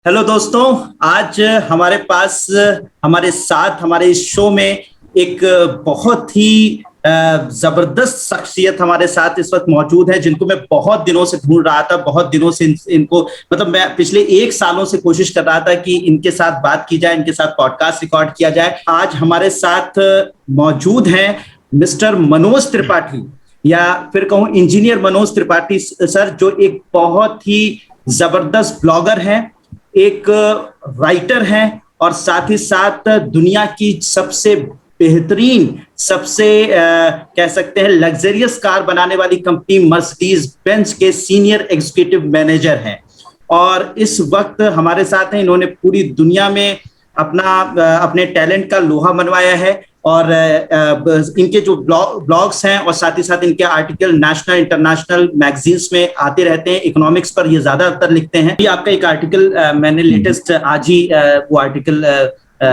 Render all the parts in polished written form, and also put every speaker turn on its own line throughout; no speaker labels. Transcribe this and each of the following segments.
Hello दोस्तों। आज हमारे पास हमारे साथ हमारे इस शो में एक बहुत ही जबरदस्त शख्सियत हमारे साथ इस वक्त मौजूद है, जिनको मैं बहुत दिनों से ढूंढ रहा था। बहुत दिनों से इनको मतलब मैं पिछले 1 सालों से कोशिश कर रहा था कि इनके साथ बात की जाए, इनके साथ पॉडकास्ट रिकॉर्ड किया जाए। आज हमारे साथ मौजूद हैं मिस्टर मनोज त्रिपाठी, या फिर कहूं इंजीनियर मनोज त्रिपाठी सर, जो एक बहुत ही जबरदस्त ब्लॉगर हैं, एक राइटर हैं, और साथ ही साथ दुनिया की सबसे बेहतरीन, सबसे कह सकते हैं लग्जरियस कार बनाने वाली कंपनी मर्सिडीज बेंज के सीनियर एग्जीक्यूटिव मैनेजर हैं। और इस वक्त हमारे साथ हैं। इन्होंने पूरी दुनिया में अपने टैलेंट का लोहा मनवाया है, और इनके जो ब्लॉग्स हैं और साथ ही साथ इनके आर्टिकल नेशनल इंटरनेशनल मैगजीन्स में आते रहते हैं। इकोनॉमिक्स पर ये ज्यादातर लिखते हैं। ये आपका एक आर्टिकल मैंने लेटेस्ट आज ही वो आर्टिकल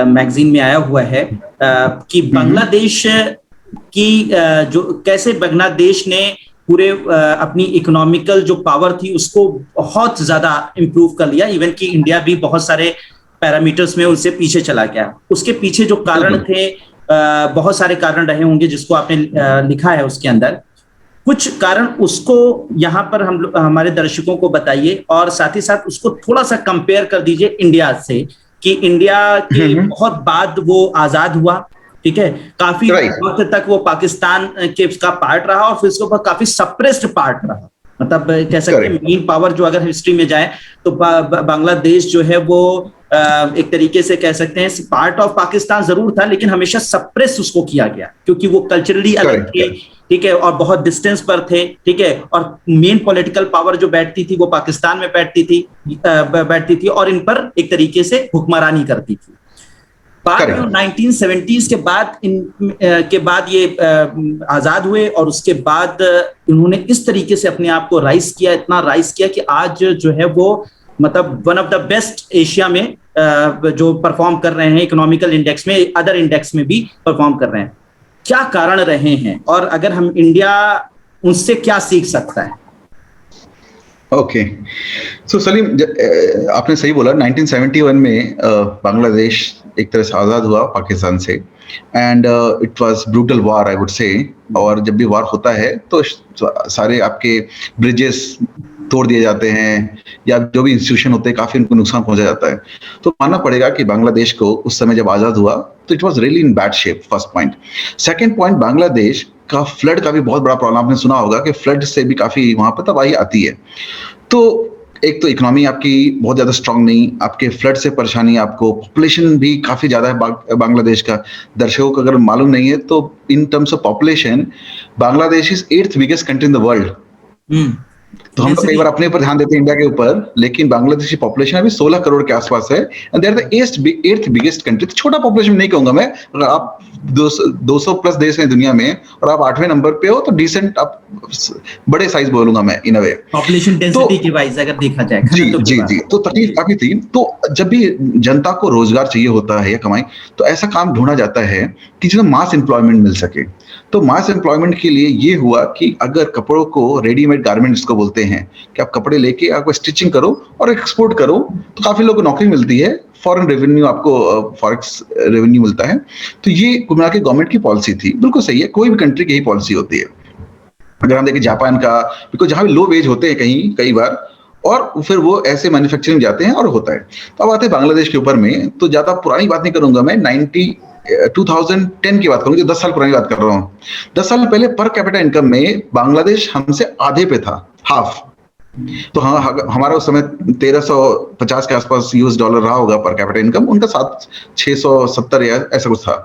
मैगजीन में आया हुआ है कि बांग्लादेश की जो कैसे बांग्लादेश ने पूरे अपनी इकोनॉमिकल जो पावर थी उसको बहुत ज्यादा इंप्रूव कर लिया। इवन कि इंडिया भी बहुत सारे पैरामीटर्स में उनसे पीछे चला गया। उसके पीछे जो कारण थे, बहुत सारे कारण रहे होंगे जिसको आपने लिखा है उसके अंदर। कुछ कारण उसको यहाँ पर हम हमारे दर्शकों को बताइए, और साथ ही साथ उसको थोड़ा सा कंपेयर कर दीजिए इंडिया से, कि इंडिया के बहुत बाद वो आजाद हुआ, ठीक है। काफी वक्त तक वो पाकिस्तान के का पार्ट रहा, और फिर उसके ऊपर काफी सप्रेस्ड पार्ट रहा। मतलब कह सकते हैं मेन पावर जो अगर हिस्ट्री में जाए तो बांग्लादेश जो है वो एक तरीके से कह सकते हैं पार्ट ऑफ पाकिस्तान जरूर था, लेकिन हमेशा सप्रेस उसको किया गया क्योंकि वो कल्चरली अलग थे, ठीक है, और बहुत डिस्टेंस पर थे, ठीक है। और मेन पॉलिटिकल पावर जो बैठती थी वो पाकिस्तान में बैठती थी और इन पर एक तरीके से हुक्मरानी करती थी। बाद में 1970s के बाद ये आजाद हुए, और उसके बाद उन्होंने इस तरीके से अपने आप को राइज किया, इतना राइज किया कि आज जो है वो मतलब one of the best Asia में जो परफॉर्म कर रहे हैं, इकोनॉमिकल इंडेक्स में, अदर इंडेक्स में भी परफॉर्म कर रहे हैं। क्या कारण रहे हैं, और अगर हम इंडिया उनसे क्या सीख सकता है?
ओके, सो सलीम, आपने सही बोला। 1971 में बांग्लादेश एक तरह से आज़ाद हुआ पाकिस्तान से, and it was brutal war, I would say. और जब भी वार होता है तो सारे आपके ब्रिजेस तोड़ दिए जाते हैं, या जो भी इंस्टीट्यूशन होते हैं काफी उनको नुकसान पहुंचा जाता है। तो मानना पड़ेगा कि बांग्लादेश को उस समय जब आजाद हुआ तो it was really in bad shape, first point. Second point, Bangladesh का फ्लड का भी बहुत बड़ा प्रॉब्लम आपने सुना होगा कि फ्लड से भी काफी वहां पर तबाही आती है। तो एक तो इकोनॉमी आपकी बहुत ज्यादा स्ट्रांग नहीं, आपके फ्लड से परेशानी, आपको पॉपुलेशन भी काफी ज्यादा है बांग्लादेश का। दर्शकों को अगर मालूम नहीं है तो in terms of population Bangladesh is 8th biggest country in the world. तो हम लोग कई बार अपने ऊपर ध्यान देते हैं इंडिया के ऊपर, लेकिन बांग्लादेश की पॉपुलेशन अभी 16 करोड़ के आसपास है, and they are the 8th biggest country. तो छोटा पॉपुलेशन नहीं कहूंगा मैं, अगर आप 200 प्लस देश हैं दुनिया में और आप 8वें नंबर पे हो तो डिसेंट, आप बड़े साइज बोलूंगा मैं इन अ वे,
पॉपुलेशन डेंसिटी की वाइज अगर देखा जाए।
जी, तो तकलीफ काफी थी। तो जब भी जनता को रोजगार चाहिए होता है या कमाई, तो ऐसा काम ढूंढा जाता है कि जिसमें मास एम्प्लॉयमेंट मिल सके। तो मास एम्प्लॉयमेंट के लिए ये हुआ कि अगर कपड़ों को रेडीमेड गारमेंट जिसको बोलते हैं, कि आप कपड़े लेके आपको स्टिचिंग करो और एक्सपोर्ट करो, तो काफी लोगों को नौकरी मिलती है, फॉरेन रेवेन्यू, आपको फॉरेक्स रेवेन्यू मिलता है। तो ये कुल मिला के गवर्नमेंट की पॉलिसी थी। बिल्कुल सही है, कोई भी कंट्री की यही पॉलिसी होती है। अगर हम देखें जापान का, बिकॉज जहां भी लो वेज होते हैं कई बार, और फिर वो ऐसे मैन्युफैक्चरिंग जाते हैं और होता है। तो अब आते हैं बांग्लादेश के ऊपर में। तो ज्यादा पुरानी बात नहीं करूंगा मैं, 2010 की बात करूंगा, 10 साल पुरानी बात कर रहा हूँ। 10 साल पहले पर कैपिटा इनकम में बांग्लादेश हमसे आधे पे था, हाफ। तो हाँ, हमारा उस समय 1350 के आसपास यूएस डॉलर रहा होगा पर कैपिटा इनकम, उनका 670 या ऐसा कुछ था।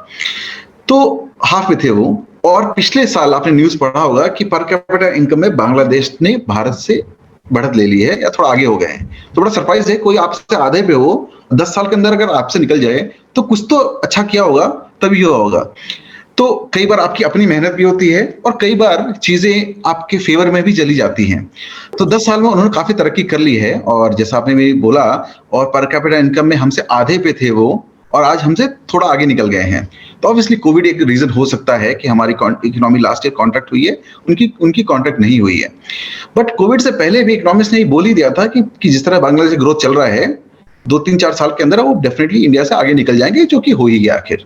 तो हाफ में थे वो। और पिछले साल आपने न्यूज पढ़ा होगा कि पर कैपिटा इनकम में बांग्लादेश ने भारत से बढ़त ले ली है या थोड़ा आगे हो गए हैं। तो बड़ा सरप्राइज है, कोई आपसे आधे पे हो 10 साल के अंदर अगर आपसे निकल जाए तो कुछ तो अच्छा किया होगा, तभी हुआ होगा। तो कई बार आपकी अपनी मेहनत भी होती है और कई बार चीजें आपके फेवर में भी चली जाती हैं। तो 10 साल में उन्होंने काफी तरक्की कर ली है, और जैसा आपने भी बोला, और पर कैपिटा इनकम में हमसे आधे पे थे वो, और आज हमसे थोड़ा आगे निकल गए हैं। तो ऑब्वियसली कोविड एक रीजन हो सकता है कि हमारी इकोनॉमी लास्ट ईयर कॉन्ट्रैक्ट हुई है, उनकी कॉन्ट्रैक्ट नहीं हुई है। बट कोविड से पहले भी इकोनॉमिस्ट ने बोल ही दिया था कि जिस तरह बांग्लादेश ग्रोथ चल रहा है, 2-3-4 साल के अंदर वो डेफिनेटली इंडिया से आगे निकल जाएंगे, जो कि हो ही गया आखिर।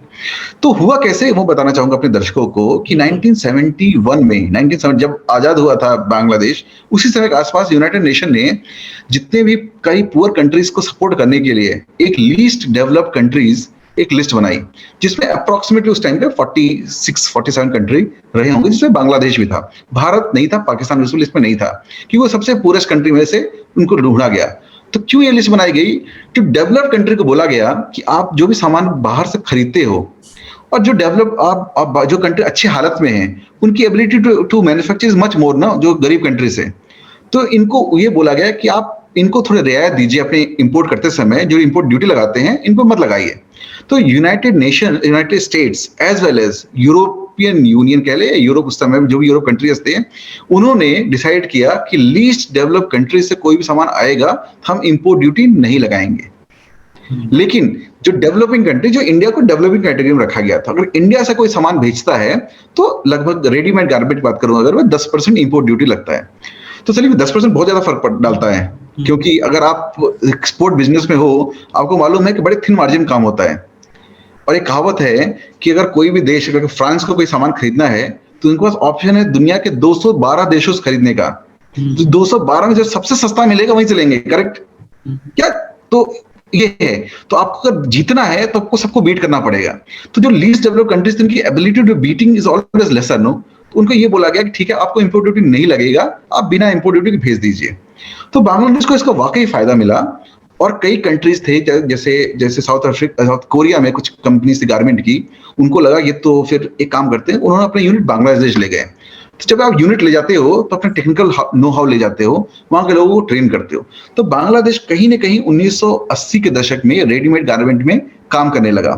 तो हुआ कैसे वो बताना चाहूंगा अपने दर्शकों को कि 1971 में 1970 जब आजाद हुआ था बांग्लादेश, उसी समय के आसपास यूनाइटेड नेशन ने जितने भी कई पुअर कंट्रीज को सपोर्ट करने के लिए एक लीस्ट डेवलप्ड कंट्रीज एक लिस्ट बनाई, जिसमें अप्रोक्सीमेटली उस टाइम पे 46-47 कंट्री रहे होंगे, जिसमें बांग्लादेश भी था। भारत नहीं था, पाकिस्तान बिल्कुल लिस्ट में नहीं था, क्योंकि वो सबसे पुअरेस्ट कंट्री में से उनको ढूंढा गया। तो क्यों ये लिस्ट बनाई गई? कि डेवलप्ड कंट्री को बोला गया कि आप जो भी सामान बाहर से खरीदते हो, और जो डेवलप आप जो कंट्री अच्छी हालत में है, उनकी ability to manufacture is much more ना, जो गरीब कंट्री से। तो इनको ये बोला गया कि आप इनको थोड़े रियायत दीजिए अपने इंपोर्ट करते समय, जो इंपोर्ट ड्यूटी लगाते हैं इनको मत लगाइए। तो United States as well as European Union कह ले, यूरोप उस समय जो भी यूरोप कंट्रीज थे, उन्होंने डिसाइड किया कि लीस्ट डेवलप्ड कंट्री से कोई भी सामान आएगा हम इंपोर्ट ड्यूटी नहीं लगाएंगे। लेकिन जो डेवलपिंग कंट्री, जो इंडिया को डेवलपिंग कैटेगरी में रखा गया था, अगर इंडिया से कोई सामान भेजता है तो लगभग रेडीमेड गारमेंट की बात करूं अगर, वह 10% इंपोर्ट ड्यूटी लगता है। तो चलिए 10% बहुत ज्यादा फर्क डालता है, क्योंकि अगर आप एक्सपोर्ट बिजनेस में हो, आपको मालूम है कि बड़े थिन मार्जिन काम होता है। और एक कहावत है कि अगर कोई भी देश, अगर फ्रांस को कोई सामान खरीदना है तो उनके पास ऑप्शन है दुनिया के 212 देशों से खरीदने का। तो 212 में जो सबसे सस्ता मिलेगा वहीं चलेंगे, करेक्ट क्या? तो ये है, तो आपको अगर जीतना है तो आपको सबको बीट करना पड़ेगा। तो जो लीस्ट डेवलप्ड कंट्रीज, उनकी ability to beating is always lesser, no. तो उनको ये बोला गया कि ठीक है, आपको इंपोर्ट ड्यूटी नहीं लगेगा, आप बिना इंपोर्ट ड्यूटी के भेज दीजिए। तो बांग्लादेश को इसका वाकई फायदा मिला, और कई कंट्रीज थे जैसे साउथ कोरिया में कुछ कंपनीज थी गारमेंट की, उनको लगा ये तो फिर एक काम करते हैं, उन्होंने अपने यूनिट बांग्लादेश ले गए। तो जब आप यूनिट ले जाते हो तो अपने टेक्निकल नो हाउ ले जाते हो, वहां के लोगों को ट्रेन करते हो। तो बांग्लादेश कहीं ना कहीं 1980 के दशक में रेडीमेड गारमेंट में काम करने लगा।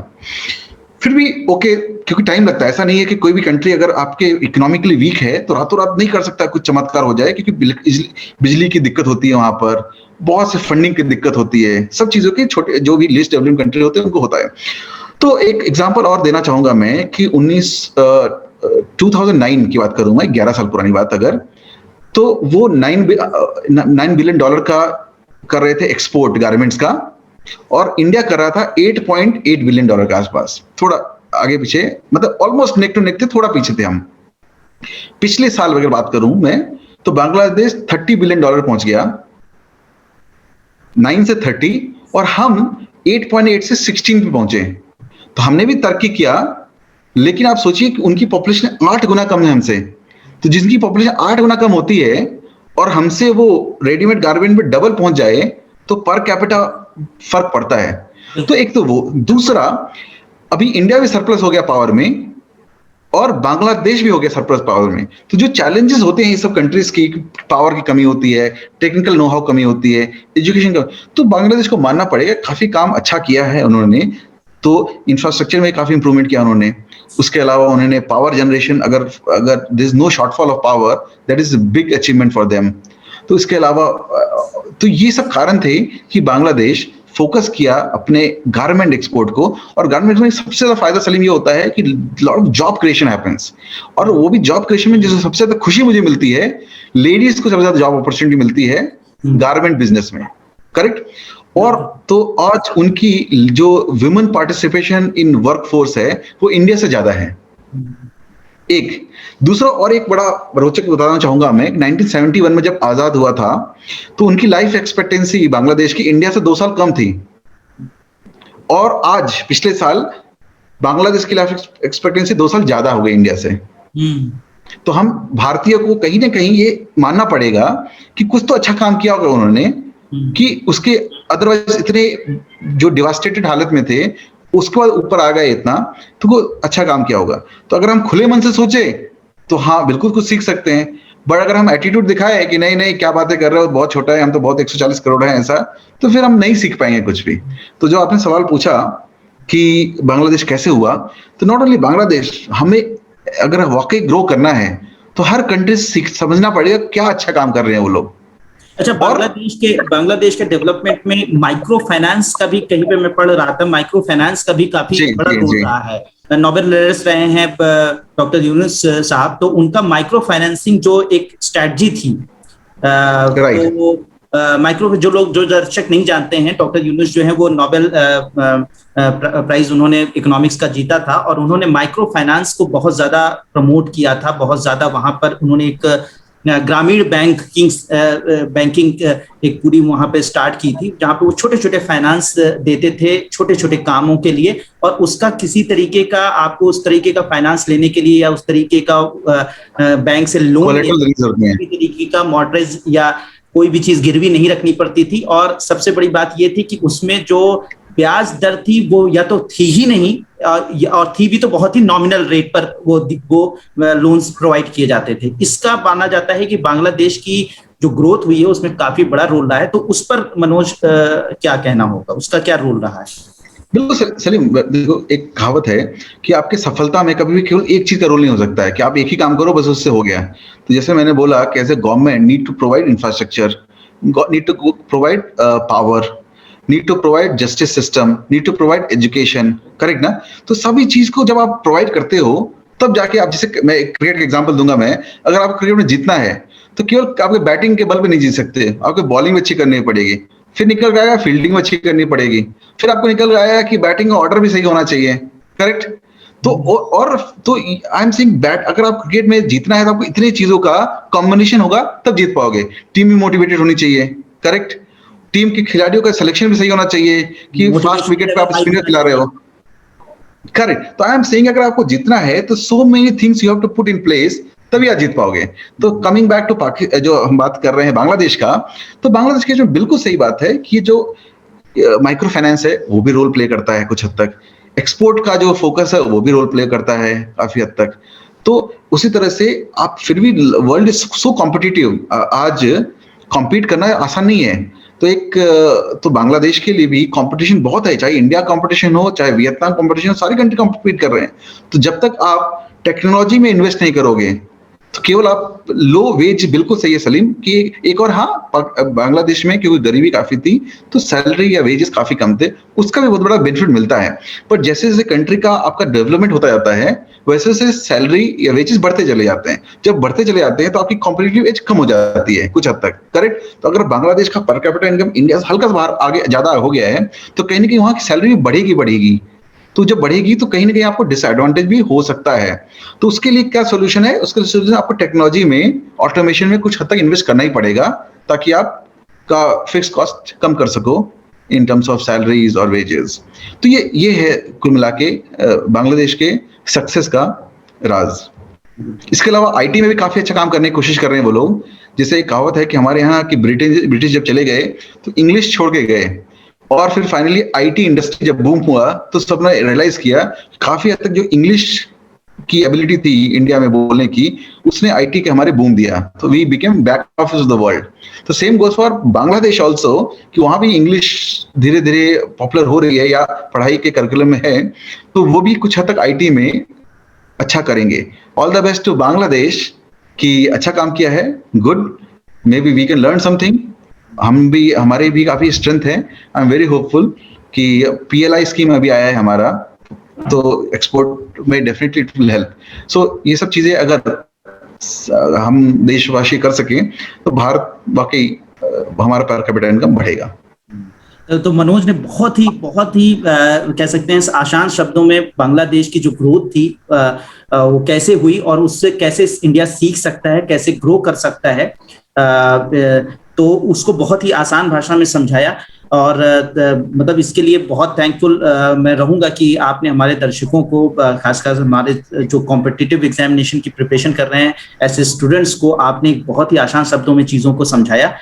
फिर भी ओके, क्योंकि टाइम लगता है। ऐसा नहीं है कि कोई भी कंट्री अगर आपके इकोनॉमिकली वीक है तो रातों रात नहीं कर सकता कुछ चमत्कार हो जाए, क्योंकि बिजली की दिक्कत होती है वहां पर, बहुत से फंडिंग की दिक्कत होती है, सब चीजों की छोटे जो भी लिस्ट डेवलपिंग कंट्री होते हैं उनको होता है। तो एक एग्जांपल और देना चाहूंगा मैं कि 2009 की बात करूं मैं, 11 साल पुरानी बात अगर, तो वो $9 बिलियन का कर रहे थे एक्सपोर्ट गारमेंट्स का, और इंडिया कर रहा था $8.8 बिलियन के आसपास, थोड़ा आगे पीछे, मतलब ऑलमोस्ट नेक टू नेक थे, थोड़ा पीछे थे हम। पिछले साल अगर बात करूं मैं, तो बांग्लादेश $30 बिलियन पहुंच गया, 9 से 30, और हम 8.8 से 16 पे पहुंचे। तो हमने भी तरक्की किया, लेकिन आप सोचिए कि उनकी पॉपुलेशन 8 गुना कम है हमसे। तो जिनकी पॉपुलेशन 8 गुना कम होती है और हमसे वो रेडीमेड गारमेंट में डबल पहुंच जाए, तो पर कैपिटा फर्क पड़ता है। तो एक तो वो, दूसरा अभी इंडिया भी सरप्लस हो गया पावर में, और बांग्लादेश भी हो गया सरप्लस पावर में। तो जो चैलेंजेस होते हैं ये सब कंट्रीज की, पावर की कमी होती है, टेक्निकल नो हाउ कमी होती है, एजुकेशन का, तो बांग्लादेश को मानना पड़ेगा काफी काम अच्छा किया है उन्होंने। तो इंफ्रास्ट्रक्चर में काफी इंप्रूवमेंट किया उन्होंने। उसके अलावा उन्होंने पावर जनरेशन, अगर there is no shortfall of power, that is a big achievement for them. तो इसके अलावा तो ये सब कारण थे कि बांग्लादेश फोकस किया अपने गारमेंट एक्सपोर्ट को। और गारमेंट में सबसे ज्यादा फायदा सलीम ये होता है कि lot of job creation happens, और वो भी जॉब क्रिएशन में जिससे सबसे ज्यादा खुशी मुझे मिलती है, लेडीज को सबसे ज्यादा जॉब अपॉर्चुनिटी मिलती है गारमेंट बिजनेस में, करेक्ट। और तो आज उनकी जो वुमेन पार्टिसिपेशन इन वर्कफोर्स है वो इंडिया से ज्यादा है। एक दूसरा और एक बड़ा रोचक बताना चाहूंगा मैं, 1971 में जब आजाद हुआ था तो उनकी लाइफ एक्सपेक्टेंसी बांग्लादेश की इंडिया से 2 साल कम थी, और आज पिछले साल बांग्लादेश की लाइफ एक्सपेक्टेंसी 2 साल ज्यादा हो गई इंडिया से। तो हम भारतीय को कहीं ना कहीं ये मानना पड़ेगा कि कुछ तो अच्छा काम किया होगा उन्होंने, कि उसके अदरवाइज इतने जो डिवास्टेटेड हालत में थे उसके बाद ऊपर आ गए इतना, तो वो अच्छा काम किया होगा। तो अगर हम खुले मन से सोचे तो हाँ बिल्कुल कुछ सीख सकते हैं, बट अगर हम एटीट्यूड दिखाए कि नहीं नहीं क्या बातें कर रहे हो, बहुत छोटा है, हम तो बहुत 140 करोड़ है ऐसा, तो फिर हम नहीं सीख पाएंगे कुछ भी। तो जो आपने सवाल पूछा कि बांग्लादेश कैसे हुआ, तो नॉट ओनली बांग्लादेश, हमें अगर वाकई ग्रो करना है तो हर कंट्री समझना पड़ेगा क्या अच्छा काम कर रहे हैं वो लोग।
अच्छा, बांग्लादेश के डेवलपमेंट में माइक्रो फाइनेंस का भी, कहीं पे मैं पढ़ रहा था, माइक्रो फाइनेंस का भी काफी बड़ा रोल रहा है। नोबेल लॉरेट रहे हैं डॉक्टर यूनुस साहब, तो उनका माइक्रो फाइनेंसिंग जो एक स्ट्रेटजी थी, तो माइक्रो, जो दर्शक नहीं जानते हैं, डॉक्टर यूनुस जो है वो नोबेल प्राइज उन्होंने इकोनॉमिक्स का जीता था, और उन्होंने माइक्रो फाइनेंस को बहुत ज्यादा प्रमोट किया था, बहुत ज्यादा वहां पर उन्होंने एक ग्रामीण बैंकिंग एक पूरी वहां पे स्टार्ट की थी, जहां पे वो छोटे छोटे फाइनेंस देते थे छोटे छोटे कामों के लिए, और उसका किसी तरीके का आपको उस तरीके का फाइनेंस लेने के लिए या उस तरीके का बैंक से लोन किसी तरीके का मॉर्टगेज या कोई भी चीज गिरवी नहीं रखनी पड़ती थी। और सबसे बड़ी बात ये थी कि उसमें जो ब्याज दर थी वो या तो थी ही नहीं, और थी भी तो बहुत ही नॉमिनल रेट पर वो लोन्स प्रोवाइड किए जाते थे। इसका माना जाता है कि बांग्लादेश की जो ग्रोथ हुई है उसमें काफी बड़ा रोल रहा है। तो उस पर मनोज क्या कहना होगा, उसका क्या रोल रहा है?
बिल्कुल सलीम, देखो एक कहावत है कि आपकी सफलता में कभी भी केवल एक चीज का रोल नहीं हो सकता है कि आप एक ही काम करो बस उससे हो गया। तो जैसे मैंने बोला कि as a government need to provide infrastructure, need to provide power, need to provide justice system, need to provide education, correct ना? तो सभी चीज को जब आप प्रोवाइड करते हो तब जाके आप, जैसे मैं क्रिकेट का एग्जांपल दूंगा मैं, अगर आपको क्रिकेट में जीतना है तो केवल आपके बैटिंग के बल पे नहीं जीत सकते, आपको बॉलिंग अच्छी करनी पड़ेगी, फिर निकल रहा है फील्डिंग में अच्छी करनी पड़ेगी, फिर आपको निकल रहा है कि बैटिंग का ऑर्डर भी सही होना चाहिए, करेक्ट? तो और तो आई एम सेइंग बैट, अगर आप क्रिकेट में जीतना है तो आपको इतनी चीजों का कॉम्बिनेशन होगा तब जीत पाओगे। टीम भी मोटिवेटेड होनी चाहिए, करेक्ट? टीम के खिलाड़ियों का सिलेक्शन भी सही होना चाहिए कि फास्ट विकेट पे आप स्पिनर खिला रहे हो, करेक्ट? तो आई एम सेइंग अगर आपको जीतना है तो so many things you have to put in place, तभी आप जीत पाओगे। तो कमिंग बैक टू जो हम बात कर रहे हैं बांग्लादेश का, तो बांग्लादेश की जो बिल्कुल सही बात है कि जो माइक्रो फाइनेंस है वो भी रोल प्ले करता है कुछ हद तक, एक्सपोर्ट का जो फोकस है वो भी रोल प्ले करता है काफी हद तक। तो उसी तरह से आप फिर भी, वर्ल्ड इज सो कॉम्पिटिटिव, आज कॉम्पीट करना आसान नहीं है। तो बांग्लादेश के लिए भी कंपटीशन बहुत है, चाहे इंडिया कंपटीशन हो चाहे वियतनाम कंपटीशन हो, सारी कंट्री कॉम्पीट कर रहे हैं। तो जब तक आप टेक्नोलॉजी में इन्वेस्ट नहीं करोगे तो केवल आप लो वेज, बिल्कुल सही है सलीम कि एक और, हाँ बांग्लादेश में क्योंकि गरीबी काफी थी तो सैलरी या वेजेस काफी कम थे, उसका भी बहुत बड़ा बेनिफिट मिलता है। पर जैसे जैसे कंट्री का आपका डेवलपमेंट होता जाता है वैसे वैसे सैलरी या वेजेस बढ़ते चले जाते हैं। जब बढ़ते चले जाते हैं तो आपकी कॉम्पिटिटिव एज कम हो जाती है कुछ हद तक, करेक्ट? तो अगर बांग्लादेश का पर कैपिटा इनकम इंडिया से हल्का सा बाहर आगे ज्यादा हो गया है तो कहीं ना कहीं वहां की सैलरी बढ़ेगी। तो जब बढ़ेगी तो कहीं ना कहीं आपको डिसएडवांटेज भी हो सकता है। तो उसके लिए क्या सोल्यूशन है? उसका सोल्यूशन आपको टेक्नोलॉजी में, ऑटोमेशन में कुछ हद तक इन्वेस्ट करना ही पड़ेगा ताकि आप का फिक्स कॉस्ट कम कर सको इन टर्म्स ऑफ सैलरीज और वेजेस। तो ये है कुल मिला के बांग्लादेश के सक्सेस का राज। इसके अलावा आईटी में भी काफी अच्छा काम करने की कोशिश कर रहे हैं वो लोग। जैसे एक कहावत है कि हमारे यहाँ की ब्रिटिश जब चले गए तो इंग्लिश छोड़ के गए, और फिर फाइनली आईटी इंडस्ट्री जब बूम हुआ तो सबने रियलाइज किया काफी हद तक जो इंग्लिश की एबिलिटी थी इंडिया में बोलने की, उसने आईटी के हमारे बूम दिया। तो we became back office of the world. तो same goes for Bangladesh also कि वहां भी इंग्लिश धीरे धीरे पॉपुलर हो रही है या पढ़ाई के करिकुलम में है, तो वो भी कुछ हद तक आईटी में अच्छा करेंगे। All the best to Bangladesh कि अच्छा काम किया है, good, may be we can learn something. हमारे भी काफी स्ट्रेंथ है। आई एम वेरी होपफुल कि पीएलआई स्कीम अभी आया है हमारा, तो एक्सपोर्ट में definitely it will help. So ये सब चीजें अगर हम देशवासी कर सकें तो भारत वाकई हमारा पर कैपिटा इनकम बढ़ेगा।
तो मनोज ने बहुत ही कह सकते हैं आसान शब्दों में बांग्लादेश की जो ग्रोथ थी वो कैसे हुई और उससे कैसे इंडिया सीख सकता है, कैसे ग्रो कर सकता है, तो उसको बहुत ही आसान भाषा में समझाया। और मतलब इसके लिए बहुत थैंकफुल मैं रहूंगा कि आपने हमारे दर्शकों को, खासकर हमारे जो कॉम्पिटिटिव एग्जामिनेशन की प्रिपरेशन कर रहे हैं ऐसे स्टूडेंट्स को, आपने बहुत ही आसान शब्दों में चीजों को समझाया।